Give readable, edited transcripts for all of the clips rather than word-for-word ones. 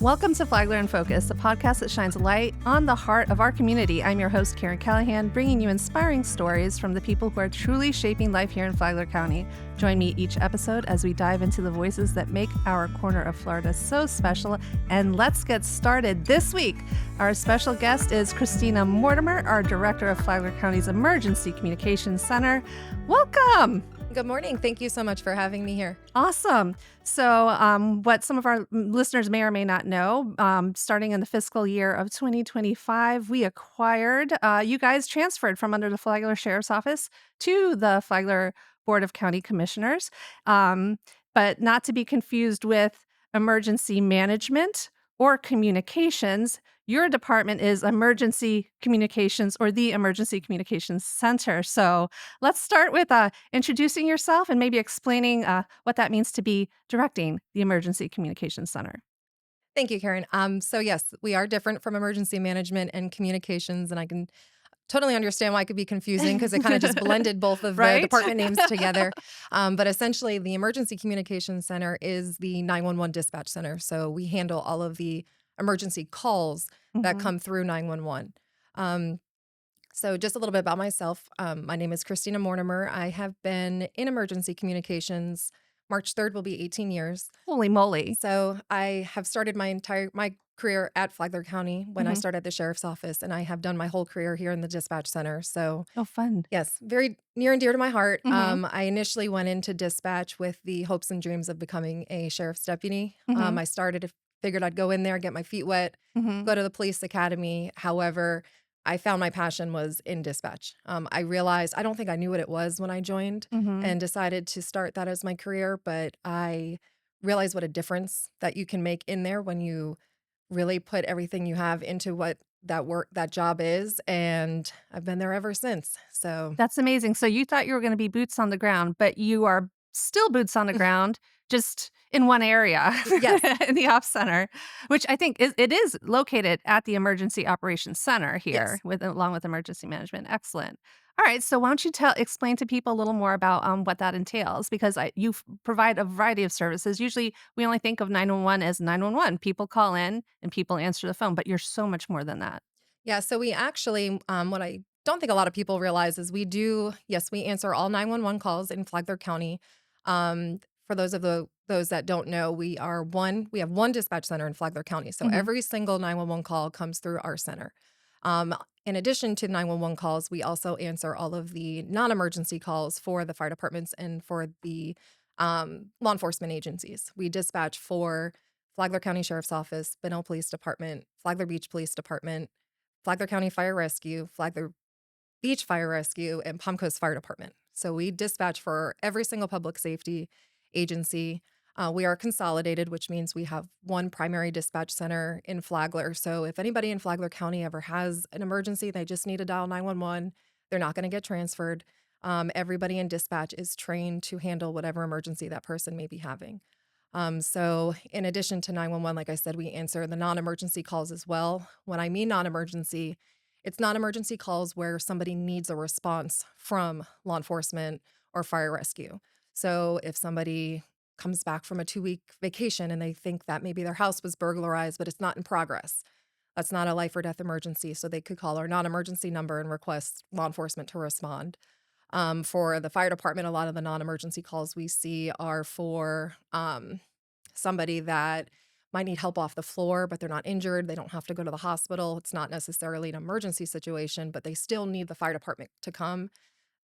Welcome to Flagler in Focus, a podcast that shines a light on the heart of our community. I'm your host, Callahan, bringing you inspiring stories from the people who are truly shaping life here in Flagler County. Join me each episode as we dive into the voices that make our corner of Florida so special. And let's get started. This week, our special guest is Christina Mortimer, our director of Flagler County's Emergency Communications Center. Welcome. Good morning. Thank you so much for having me here. Awesome. So what some of our listeners may or may not know, starting in the fiscal year of 2025, we acquired, you guys transferred from under the Flagler Sheriff's Office to the Flagler Board of County Commissioners, but not to be confused with emergency management or communications. Your department is Emergency Communications or the Emergency Communications Center. So let's start with introducing yourself and maybe explaining what that means to be directing the Emergency Communications Center. Thank you, Karen. So yes, we are different from emergency management and communications, and I can totally understand why it could be confusing because it kind of just blended both of the Right? department names together. But essentially, the Emergency Communications Center is the 911 dispatch center. So we handle all of the emergency calls that Mhm. come through 911. So just a little bit about myself. My name is Christina Mortimer. I have been in emergency communications. March 3rd will be 18 years. Holy moly. So I have started my career at Flagler County when I Mhm. started the sheriff's office, and I have done my whole career here in the dispatch center. So Oh, fun. yes, very near and dear to my heart. Mhm. I initially went into dispatch with the hopes and dreams of becoming a sheriff's deputy. Mhm. Figured I'd go in there, get my feet wet, Mhm. go to the police academy. However, I found my passion was in dispatch. I realized I don't think I knew what it was when I joined Mhm. and decided to start that as my career, but I realized what a difference that you can make in there when you really put everything you have into what that job is, and I've been there ever since. So That's amazing. So you thought you were going to be boots on the ground, but you are still boots on the ground, just in one area, yes. in the ops center, which I think it is located at the Emergency Operations Center here, Yes. along with emergency management. Excellent. All right, so why don't you explain to people a little more about what that entails? Because you provide a variety of services. Usually, we only think of 911 as 911. People call in and people answer the phone, but you're so much more than that. Yeah, so we actually, what I don't think a lot of people realize is yes, we answer all 911 calls in Flagler County. For those that don't know, we have one dispatch center in Flagler County. So Mhm. every single 911 call comes through our center. Um, in addition to 911 calls, we also answer all of the non-emergency calls for the fire departments and for the law enforcement agencies. We dispatch for Flagler County Sheriff's Office, Benel Police Department, Flagler Beach Police Department, Flagler County Fire Rescue, Flagler Beach Fire Rescue, and Palm Coast Fire Department. So we dispatch for every single public safety agency. We are consolidated, which means we have one primary dispatch center in Flagler. So if anybody in Flagler County ever has an emergency, they just need to dial 911. They're not going to get transferred. Everybody in dispatch is trained to handle whatever emergency that person may be having. So in addition to 911, like I said, we answer the non-emergency calls as well. When I mean non-emergency, it's non-emergency calls where somebody needs a response from law enforcement or fire rescue. So if somebody comes back from a 2-week vacation and they think that maybe their house was burglarized, but it's not in progress, that's not a life or death emergency. So they could call our non-emergency number and request law enforcement to respond. For the fire department, a lot of the non-emergency calls we see are for somebody that might need help off the floor, but they're not injured. They don't have to go to the hospital. It's not necessarily an emergency situation, but they still need the fire department to come.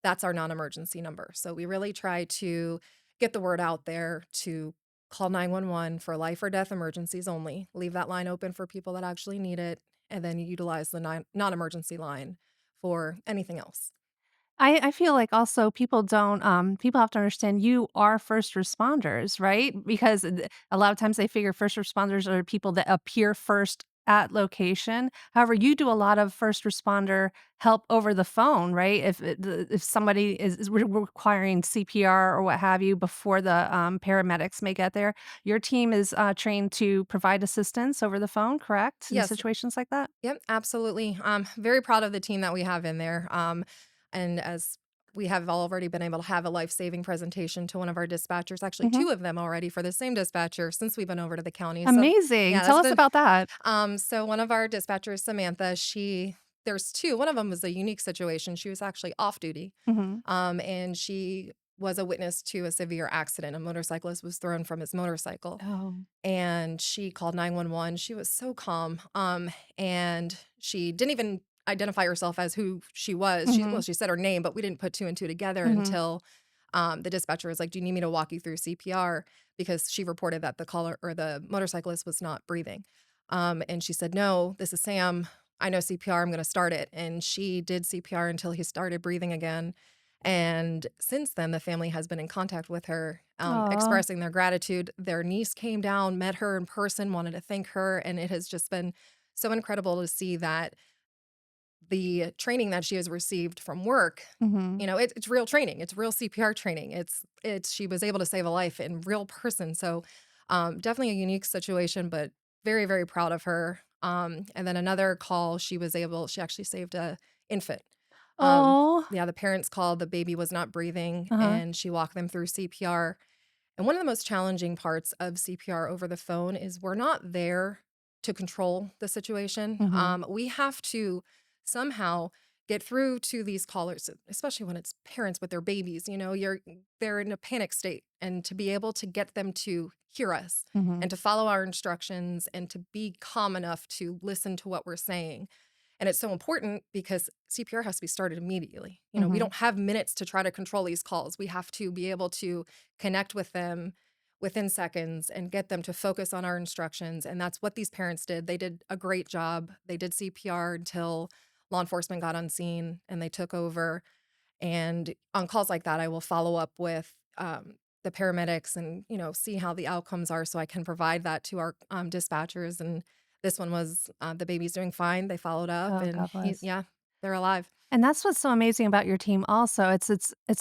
That's our non-emergency number. So we really try to get the word out there to call 911 for life or death emergencies only. Leave that line open for people that actually need it, and then utilize the non-emergency line for anything else. I feel like also people have to understand you are first responders, right? Because a lot of times they figure first responders are people that appear first at location. However, you do a lot of first responder help over the phone, right? If somebody is requiring CPR or what have you before the paramedics may get there, your team is trained to provide assistance over the phone, correct? In Yes. situations like that? Yep, absolutely. Very proud of the team that we have in there. And as we have already been able to have a life-saving presentation to one of our dispatchers, actually Mhm. 2 of them already for the same dispatcher since we've been over to the county. So Amazing. yeah, Tell that's us been about that. so one of our dispatchers, Samantha, there's 2. One of them was a unique situation. She was actually off duty, Mhm. and she was a witness to a severe accident. A motorcyclist was thrown from his motorcycle, Oh. and she called 911. She was so calm, and she didn't even identify herself as who she was. Mhm. She said her name, but we didn't put 2 and 2 together Mhm. until the dispatcher was like, "Do you need me to walk you through CPR?" Because she reported that the caller or the motorcyclist was not breathing. And she said, "No, this is Sam. I know CPR. I'm going to start it." And she did CPR until he started breathing again. And since then, the family has been in contact with her, Aw. expressing their gratitude. Their niece came down, met her in person, wanted to thank her. And it has just been so incredible to see that the training that she has received from work, Mhm. it's real training. It's real CPR training. She was able to save a life in real person. So definitely a unique situation, but very, very proud of her. And then another call, she actually saved a infant. Oh. Yeah, the parents called, the baby was not breathing, Uh-huh. and she walked them through CPR. And one of the most challenging parts of CPR over the phone is we're not there to control the situation. Mhm. We have to somehow get through to these callers, especially when it's parents with their babies. They're in a panic state, and to be able to get them to hear us Mhm. and to follow our instructions and to be calm enough to listen to what we're saying. And it's so important because CPR has to be started immediately. We Mhm. don't have minutes to try to control these calls. We have to be able to connect with them within seconds and get them to focus on our instructions. And that's what these parents did. They did a great job. They did CPR until law enforcement got on scene and they took over. And on calls like that, I will follow up with the paramedics and see how the outcomes are, so I can provide that to our dispatchers. And this one was the baby's doing fine. They followed up, Oh, and God bless. yeah, they're alive. And that's what's so amazing about your team also. It's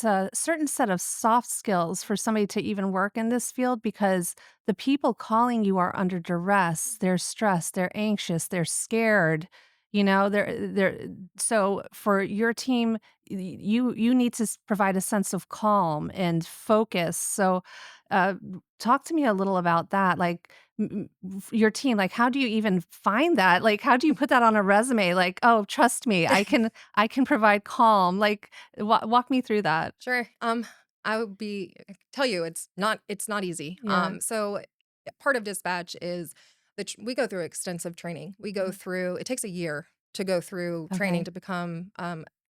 a certain set of soft skills for somebody to even work in this field because the people calling you are under duress, they're stressed, they're anxious, they're scared. They're so for your team, you need to provide a sense of calm and focus. So, uh, talk to me a little about that. Like, your team, like, how do you even find that? Like, how do you put that on a resume? Like, oh, trust me, I can provide calm. Like, walk me through that. Sure. I would tell you it's not easy. Yeah. Part of dispatch is that we go through extensive training. Mhm. It takes a year to go through training Okay. to become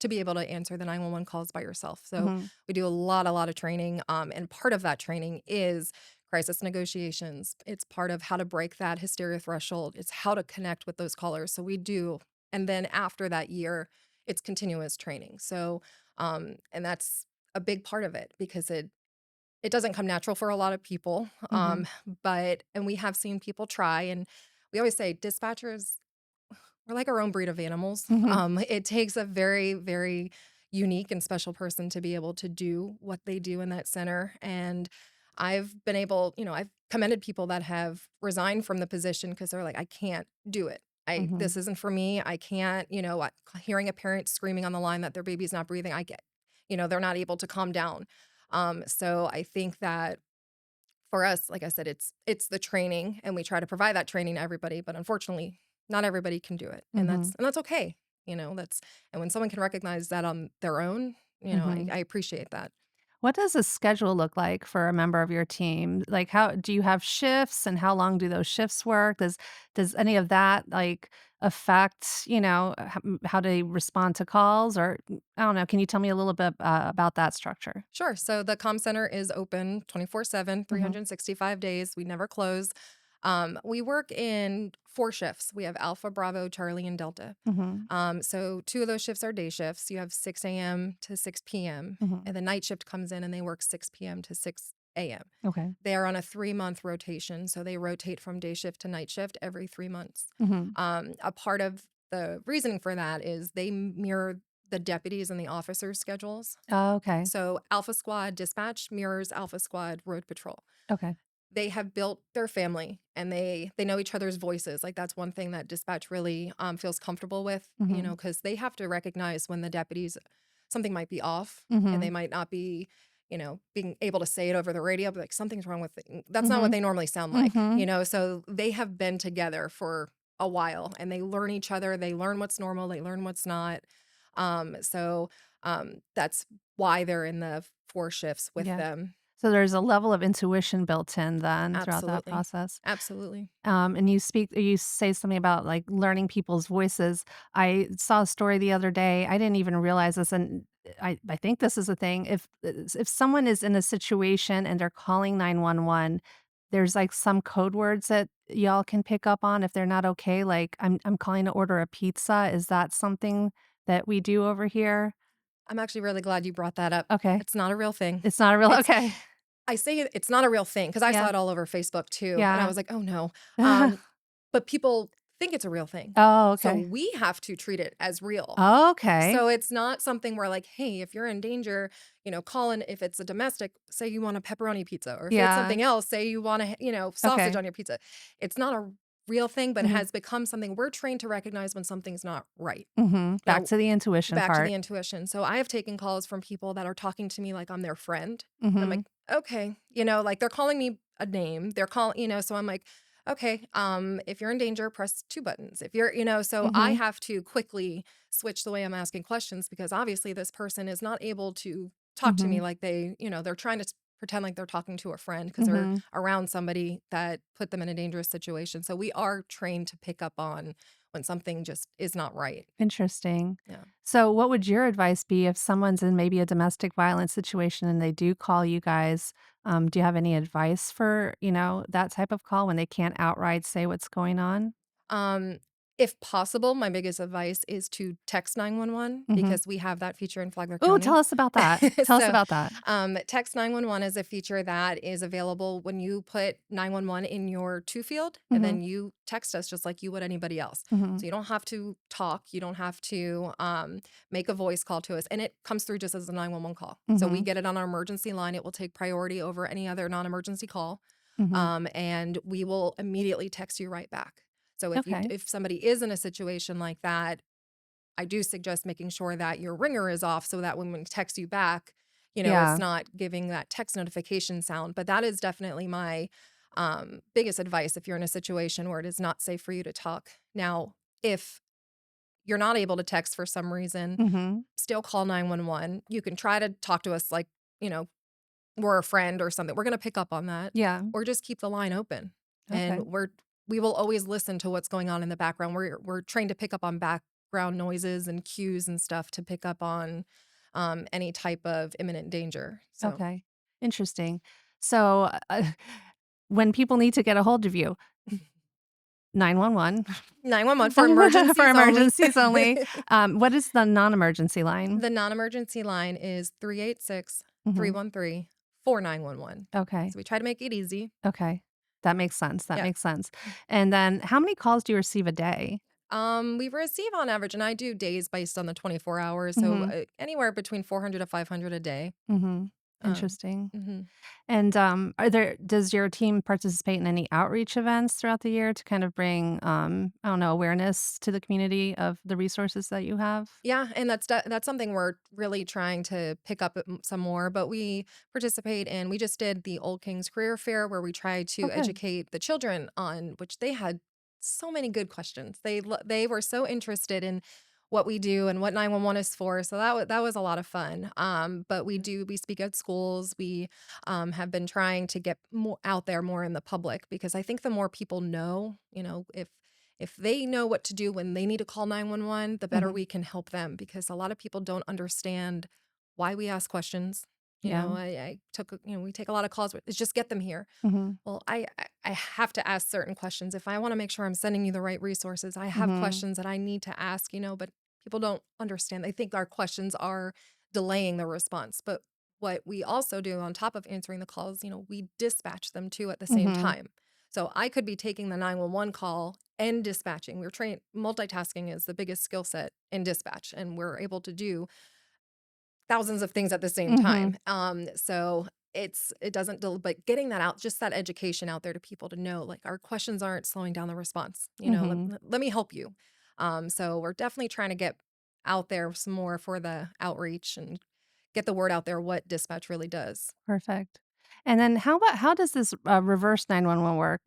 to be able to answer the 911 calls by yourself. So Mhm. we do a lot of training. And part of that training is crisis negotiations. It's part of how to break that hysteria threshold. It's how to connect with those callers. So we do, and then after that year, it's continuous training. So and that's a big part of it because it doesn't come natural for a lot of people. Mhm. And we have seen people try, and we always say dispatchers, we're like our own breed of animals. Mhm. It takes a very, very unique and special person to be able to do what they do in that center. And I've commended people that have resigned from the position because they're like, I can't do it. Mhm. This isn't for me. I can't, hearing a parent screaming on the line that their baby's not breathing, they're not able to calm down. So I think that for us, like I said, it's the training, and we try to provide that training to everybody, but unfortunately, not everybody can do it, and Mhm. that's okay. That's and when someone can recognize that on their own, Mhm. I appreciate that. What does a schedule look like for a member of your team? Like, how do you have shifts, and how long do those shifts work? Does any of that, like, affect, how they respond to calls? Or I don't know, can you tell me a little bit, about that structure? Sure. So the comm center is open 24/7, Mhm. 365 days. We never close. We work in 4 shifts. We have Alpha, Bravo, Charlie, and Delta. Mhm. So 2 of those shifts are day shifts. You have 6 a.m. to 6 p.m. Mhm. And the night shift comes in and they work 6 p.m. to 6 a.m. Okay. They are on a 3-month rotation. So they rotate from day shift to night shift every 3 months. Mhm. A part of the reasoning for that is they mirror the deputies and the officers' schedules. Oh, okay. So Alpha Squad dispatch mirrors Alpha Squad road patrol. Okay. They have built their family, and they know each other's voices. Like, that's one thing that dispatch really feels comfortable with, Mhm. because they have to recognize when the deputies something might be off and they Mhm. might not be, being able to say it over the radio, but like something's wrong with it. That's not what Mhm. they normally sound like, Mhm. so they have been together for a while and they learn each other. They learn what's normal, they learn what's not. That's why they're in the 4 shifts with Yeah. them. So there's a level of intuition built in then throughout that Absolutely. process. Absolutely. And you say something about, like, learning people's voices. I saw a story the other day, I didn't even realize this, and I think this is a thing. If someone is in a situation and they're calling 911, there's, like, some code words that y'all can pick up on if they're not okay, like, I'm calling to order a pizza. Is that something that we do over here? I'm actually really glad you brought that up. Okay. It's not a real thing. It's not a real It's okay. I say it's not a real thing because I saw Yeah. it all over Facebook too, and I Yeah. was like, "Oh, no." Um, but people think it's a real thing. Oh, So okay. we have to treat it as real. Okay. So it's not something where like, "Hey, if you're in danger, call in." If it's a domestic, say you want a pepperoni pizza, or if it's Yeah. something else, say you want a, sausage Okay. on your pizza. It's not a real thing, but it Mhm. has become something we're trained to recognize when something's not right. Mhm. Back Now, to the intuition back to the part. intuition. So I have taken calls from people that are talking to me like I'm their friend. And I'm Mhm. like, okay, like they're calling me a name. They're calling, so I'm like, okay, if you're in danger, press 2 buttons. If you're, so I Mhm. have to quickly switch the way I'm asking questions because obviously this person is not able to talk to me Mhm. like they're trying to pretend like they're talking to a friend because they're Mhm. around somebody that put them in a dangerous situation. So we are trained to pick up on when something just is not right. Interesting. Yeah. So, what would your advice be if someone's in maybe a domestic violence situation and they do call you guys? Do you have any advice for, that type of call when they can't outright say what's going on? Um, if possible, my biggest advice is to text 911 Mhm. because we have that feature in Flagler Ooh, tell County. us about that. Tell us So, about that. text 911 is a feature that is available when you put 911 in your to field and Mhm. then you text us just like you would anybody else. Mhm. So, you don't have to talk, you don't have to make a voice call to us, and it comes through just as a 911 call. So, we Mhm. get it on our emergency line. It will take priority over any other non emergency call, Mhm. and we will immediately text you right back. So Okay. if somebody is in a situation like that, I do suggest making sure that your ringer is off so that when we text you back, it's Yeah. not giving that text notification sound. But that is definitely my biggest advice if you're in a situation where it is not safe for you to talk. Now, if you're not able to text for some reason, Mhm. still call 911. You can try to talk to us like, you know, we're a friend or something. We're gonna pick up on that, Yeah. or just keep the line open, and Okay. we will always listen to what's going on in the background. We're trained to pick up on background noises and cues and stuff to pick up on, any type of imminent danger, so Okay. Interesting. So, when people need to get a hold of you, 911 911 for for emergencies only. emergencies only. What is the non-emergency line? The non-emergency line is 386 Mhm. 313 4911. Okay. So we try to make it easy. Okay. That makes sense, that Yeah. makes sense. And then how many calls do you receive a day? We receive on average, and I do days based on the 24 hours, so Mhm. anywhere between 400 to 500 a day. Mhm. Um, Interesting. mhm. And, does your team participate in any outreach events throughout the year to kind of bring, I don't know, awareness to the community of the resources that you have? Yeah, and that's something we're really trying to pick up some more. But we participate in. We just did the Old Kings Career Fair where we tried Oh, to good. educate the children on which they had so many good questions. They were so interested in what we do and what 911 is for. So that was a lot of fun. But we speak at schools. We have been trying to get more out there more in the public because I think the more people know, if they know what to do when they need to call 911, the better Mhm. we can help them because a lot of people don't understand why we ask questions. Yeah. I took, we take a lot of calls. It's just get them here. Mhm. Well, I have to ask certain questions. If I want to make sure I'm sending you the right resources, I have Mhm. questions that I need to ask, but people don't understand. They think our questions are delaying the response. But what we also do on top of answering the calls, we dispatch them too at the same Mhm. time. So I could be taking the 911 call and dispatching. We're trained multitasking is the biggest skill set in dispatch, and we're able to do thousands of things at the same time. Mhm. So it doesn't but getting that out, just that education out there to people to know like our questions aren't slowing down the response. Let, Mhm. let me help you. So we're definitely trying to get out there some more for the outreach and get the word out there what dispatch really does. Perfect. And then how does this, reverse 911 work?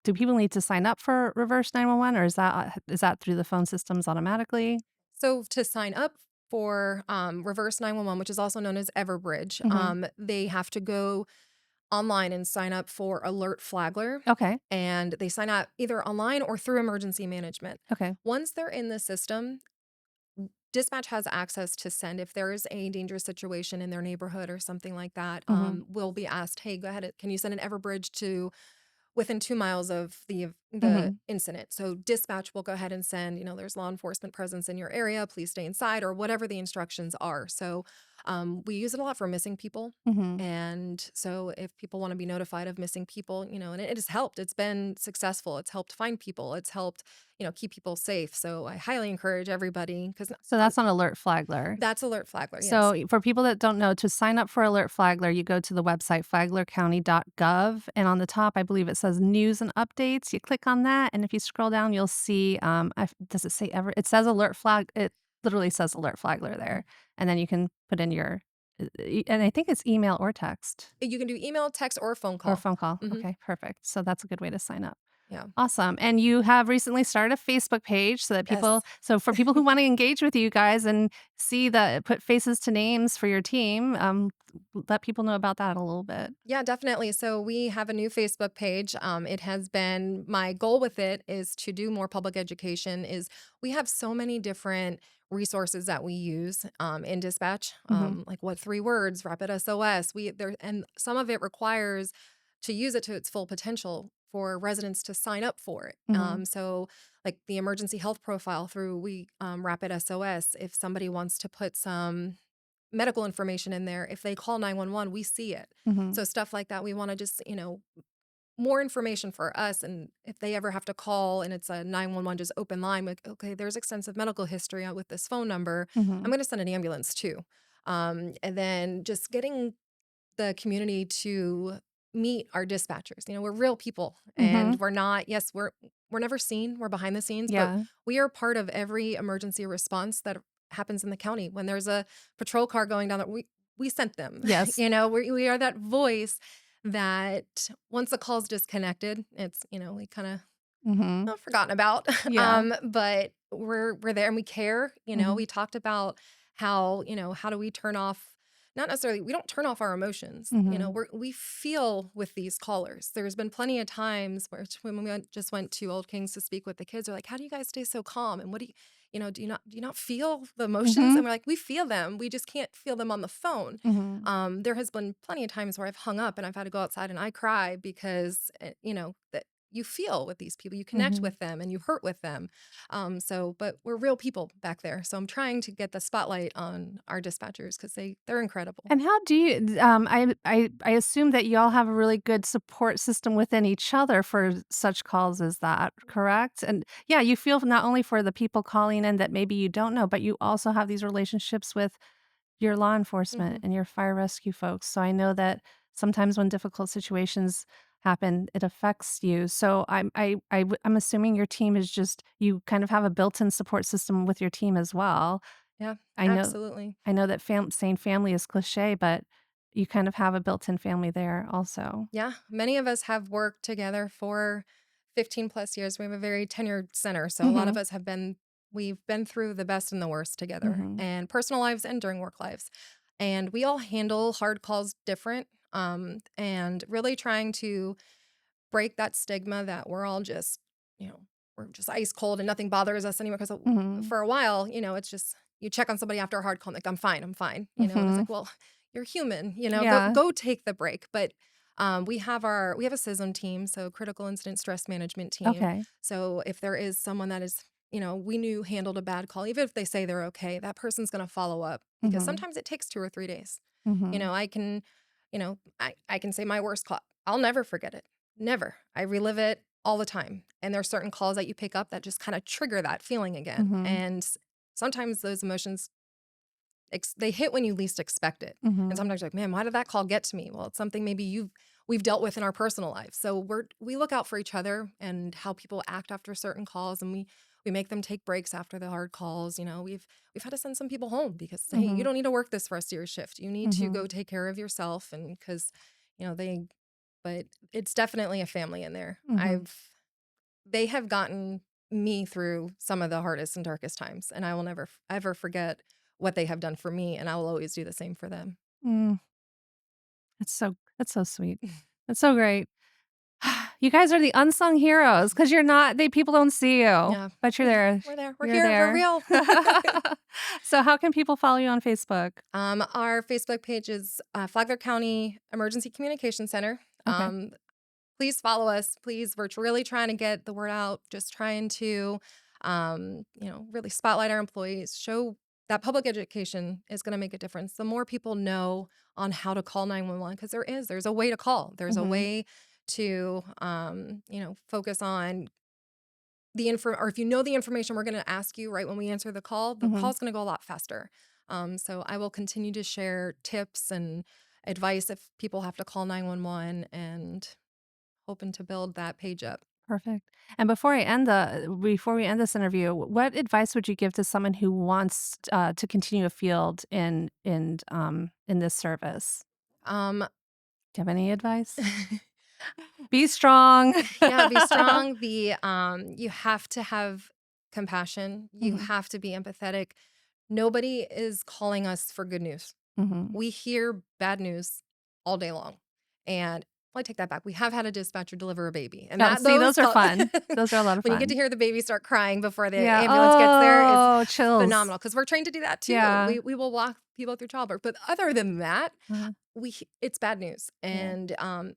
Do people need to sign up for reverse 911, or is that through the phone systems automatically? So to sign up for reverse 911, which is also known as Everbridge, Mhm. they have to go online and sign up for Alert Flagler. Okay. And they sign up either online or through emergency management. Okay. Once they're in the system, dispatch has access to send if there is a dangerous situation in their neighborhood or something like that. Mhm. We'll be asked, hey, go ahead, can you send an Everbridge to within 2 miles of the Mhm. incident. So dispatch will go ahead and send, there's law enforcement presence in your area, please stay inside, or whatever the instructions are. So we use it a lot for missing people. Mhm. And so if people want to be notified of missing people, and it has helped. It's been successful. It's helped find people. It's helped, keep people safe. So I highly encourage everybody because So that's on Alert Flagler. that's Alert Flagler. Yes. So for people that don't know, to sign up for Alert Flagler, you go to the website flaglercounty.gov, and on the top, I believe it says News and Updates. You click on that, and if you scroll down, you'll see, does it say ever? It says Alert Flag. It literally says Alert Flagler there, and then you can put in your, and I think it's email or text You can do email, text, or phone or call. phone call. Hmm. Okay, perfect. So that's a good way to sign up. Yeah. Awesome. And you have recently started a Facebook page Yes. so for people who want to engage with you guys and put faces to names for your team, let people know about that a little bit. Yeah, definitely. So we have a new Facebook page. It has been my goal with it is to do more public education. Is we have so many different resources that we use in dispatch, Mhm. like what 3 words, Rapid SOS. We there and some of it requires to use it to its full potential for residents to sign up for it. Mhm. So like the emergency health profile through we Rapid SOS. If somebody wants to put some medical information in there. If they call 911, we see it. Mhm. So stuff like that, we want to just, more information for us. And if they ever have to call and it's a 911 just open line, like, okay, there's extensive medical history with this phone number. I'm Mhm. going to send an ambulance too. And then just getting the community to meet our dispatchers. We're real people and Mhm. we're not, yes, we're never seen. We're behind the scenes, but Yeah. we are part of every emergency response that happens in the county. When there's a patrol car going down there, we sent them. Yes. We are that voice that once the call's disconnected, it's, we kind of Mhm. not forgotten about. Yeah. But we're there and we care. Mhm. We talked about how, how do we turn off not necessarily we don't turn off our emotions. Mhm. We feel with these callers. There's been plenty of times where when just went to Old Kings to speak with the kids, they're like, how do you guys stay so calm? And what do do you not feel the emotions? And Mhm. we're like, we feel them. We just can't feel them on the phone. Mhm. There has been plenty of times where I've hung up and I've had to go outside and I cry because that you feel with these people, you connect Mhm. with them and you hurt with them. But we're real people back there. So I'm trying to get the spotlight on our dispatchers because they're incredible. And how do you I assume that y'all have a really good support system within each other for such calls as that, correct? And yeah, you feel not only for the people calling in that maybe you don't know, but you also have these relationships with your law enforcement Hmm. and your fire rescue folks. So I know that sometimes when difficult situations happen, it affects you. So I'm assuming your team is just you kind of have a built-in support system with your team as well. Yeah, I know absolutely. I know that saying family is cliche, but you kind of have a built-in family there also. Yeah, many of us have worked together for 15 plus years. We have a very tenured center. So a lot of Mhm. us we've been through the best and the worst together Mhm. and personal lives and during work lives. And we all handle hard calls different. And really trying to break that stigma that we're all just, we're just ice cold and nothing bothers us anymore. Because Mhm. for a while, it's just you check on somebody after a hard call, like I'm fine, I'm fine, and it's Mhm. like, well, you're human, Yeah. go take the break. But we have a CISM team, so critical incident stress management team. Okay. So if there is someone that is we knew handled a bad call, even if they say they're okay, that person's going to follow up because Mhm. sometimes it takes 2 or 3 days. Mhm. I can, I can say my worst call. I'll never forget it. Never. I relive it all the time. And there's certain calls that you pick up that just kind of trigger that feeling again. Mhm. And sometimes those emotions they hit when you least expect it. And Mhm. sometimes you're like, man, why did that call get to me? Well, it's something maybe we've dealt with in our personal life. So we look out for each other and how people act after certain calls, and We make them take breaks after the hard calls. We've had to send some people home because, hey, you Mhm. don't need to work this rest of your shift. You need to Mhm. go take care of yourself, and because they. But it's definitely a family in there. Mhm. They have gotten me through some of the hardest and darkest times, and I will never ever forget what they have done for me, and I will always do the same for them. Mm. That's so sweet. That's so great. You guys are the unsung heroes because you're not they people don't see you, Yeah, but you're we're there. there. We're there. We're You're here. We're there. real. So how can people follow you on Facebook? Our Facebook page is Flagler County Emergency Communication Center. Okay. Please follow us. Please, we're really trying to get the word out. Just trying to, really spotlight our employees. Show that public education is going to make a difference. The more people know on how to call 911, because there's a way to call. There's a Mhm. way to, focus on the info, or if you know the information we're going to ask you right when we answer the Mhm. call's going to go a lot faster. So I will continue to share tips and advice if people have to call 911, and hoping to build that page up. Perfect. And before we end this interview, what advice would you give to someone who wants to continue a field in this service? Um, Do you have any advice? Be strong. yeah, be strong. You have to have compassion. You Mhm. have to be empathetic. Nobody is calling us for good news. Mhm. We hear bad news all day long. And well, I take that back. We have had a dispatcher deliver a baby. And Oh, that see, those those are call fun. Those are a lot of when you get to fun. hear the baby start crying before the Yeah. ambulance gets there is Oh, chills. phenomenal, because we're trained to do that too. Yeah. We will walk people through childbirth. But other than that, Uh-huh. it's bad news. Yeah. And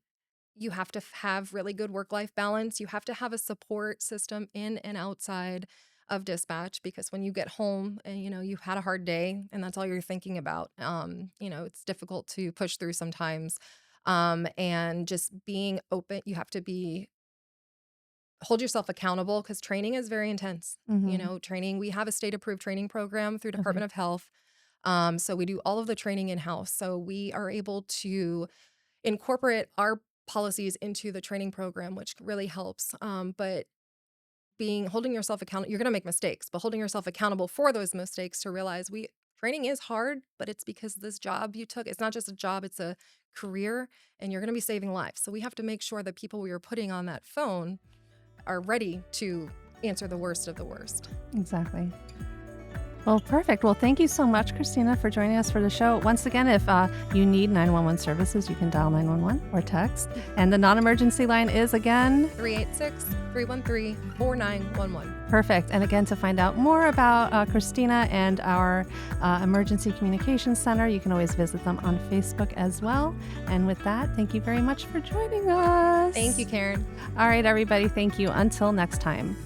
you have to have really good work-life balance. You have to have a support system in and outside of dispatch, because when you get home and you've had a hard day and that's all you're thinking about, it's difficult to push through sometimes. And just being open, you have to be hold yourself accountable, because training is very intense. Mhm. Training, we have a state approved training program through Okay. Department of Health. So we do all of the training in-house. So we are able to incorporate our policies into the training program, which really helps. But holding yourself accountable, you're going to make mistakes, but holding yourself accountable for those mistakes, to realize training is hard, but it's because this job you took, it's not just a job, it's a career, and you're going to be saving lives. So we have to make sure that people we are putting on that phone are ready to answer the worst of the worst. Exactly. Well, perfect. Well, thank you so much, Christina, for joining us for the show. Once again, if you need 911 services, you can dial 911 or text. And the non-emergency line is, again, 386-313-4911. perfect. And again, to find out more about Christina and our Emergency Communications Center, you can always visit them on Facebook as well. And with that, thank you very much for joining us. Thank you, Karen. All right, everybody. Thank you. Until next time.